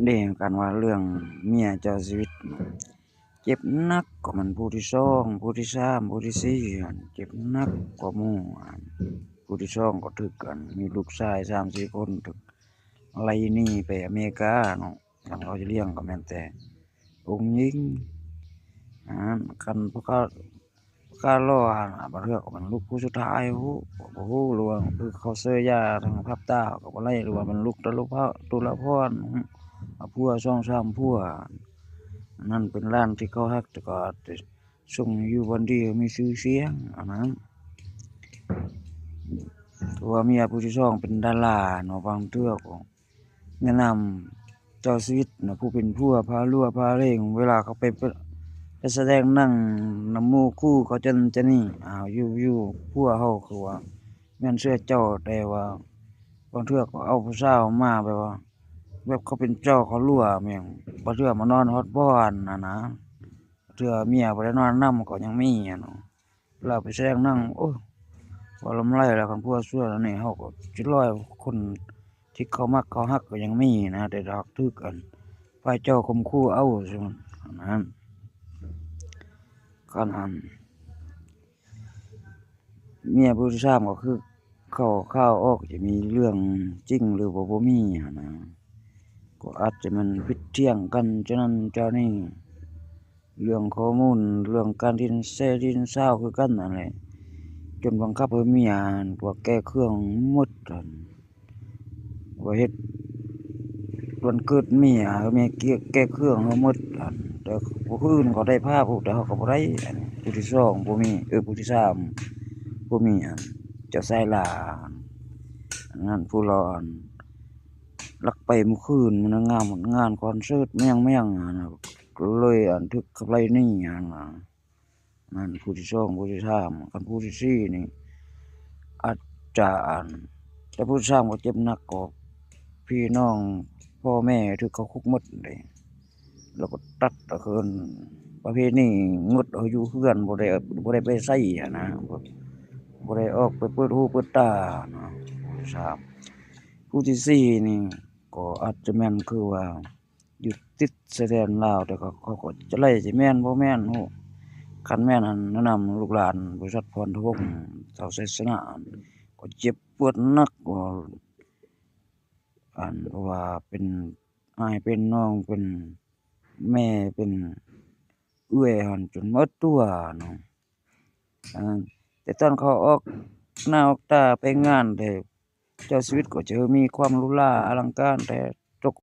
เด้กันว่าเรื่องเมียเจ้าชีวิตเจ็บหนักกว่ามันผู้ที่สองผู้ที่สามผู้ที่สี่เจ็บหนักกว่าหมู่ผู้ที่สองก็ถึกกันมีลูกชาย3-4คนถึกไล่หนีไปอเมริกาเนาะคันเขาจะเลี้ยงก็แม่นแต่องค์หญิงคันพวกเขารอบางเทื่อก็มันลูกผู้สุดท้ายฮู้บ่ฮู้หรือว่าคือเขาเสยยาทางภาคใต้ก็บ่ไล่หรือว่ามันลูกตุลาภรณ์ผัว2-3ผัวอันนั้นเป็นร้านที่เขาฮักแต่ก็ส่งอยู่บ่อนที่มีชื่อเสียงอันนั้นตัวเมียผู้ที่สองเป็นดาราเนาะบางเทื่อก็แนะนำเจ้าชีวิตน่ะผู้เป็นผัวพารั่วพาเร่งเวลาเขาไปแสดงหนังนำหมู่คู่เขาจะนี่อยู่ผัวเฮาคือว่าแม่นเชื่อเจ้าแต่ว่าบางเทื่อก็เอาผู้สาวมาแบบว่าแบบเขาเป็นเจ้าเขารั่วแม่งบางเทื่อมานอนฮอดบ่อนนะเทื่อเมียบ่ได้นอนนำก็ยังมีเนาะเวลาไปแสดงหนังโอ้ว่าลำไรแล้วคันผัวซั่วแล้วนี่เฮาก็คิดร้อยคนที่เขามักเขาฮักก็ยังมีนะแต่ดอกถึกอันฝ่ายเจ้าข่มขู่เอาซั่นนั้นคันอันเมียผู้ที่สามก็คือเข้าออกจะมีเรื่องจริงหรือบ่มีนะก็อาจจะมันผิดเถียงกันเจ้านั้นเจ้านี้เรื่องข้อมูลเรื่องการดินเซาคือกันนั่นแหละจนบังคับให้เมียพวกแก้เครื่องหมดว่าเฮ็ดวันเกิดเมียแก้เครื่องให้หมดแต่ผู้อื่นเขาได้ภาพแต่เขาก็บ่ได้ผู้ที่สองบ่มีผู้ที่สามบ่มีเจ้าชายหลาอันนั้นผู้รอลักไปเมื่อคืนมันงานคอนเสิร์ตแม่งก็เลยถึกกับไล่นี่นั่นผู้ที่สองผู้ที่สามคันผู้ที่สี่นี่อาจจะแต่ผู้ที่สามก็เจ็บหนักกว่าพี่น้องพ่อแม่ถึกเขาคุกหมดเลยแล้วก็ตัดก็คือประเภทนี้งดเอาอยู่เฮือนบ่ได้ไปไสนะบ่ได้ออกไปเปิดหูเปิดตาเนาะผู้ที่สี่นี่ก็อาจจะแม่นคือว่าอยู่ติดชายแดนลาวแต่เขาก็จะไล่สิแม่นบ่แม่นฮู้คันแม่นแนะนำลูกหลานบริษัทพรทวงศ์เสาไสสนะก็เจ็บปวดหนักกว่าเพราะว่าเป็นอ้ายเป็นน้องเป็นแม่เป็นเอื้อยจนหมดตัวเนาะแต่ตอนเขาออกหน้าออกตาไปงานแต่เจ้าชีวิตก็จะมีความหรูหราอลังการแต่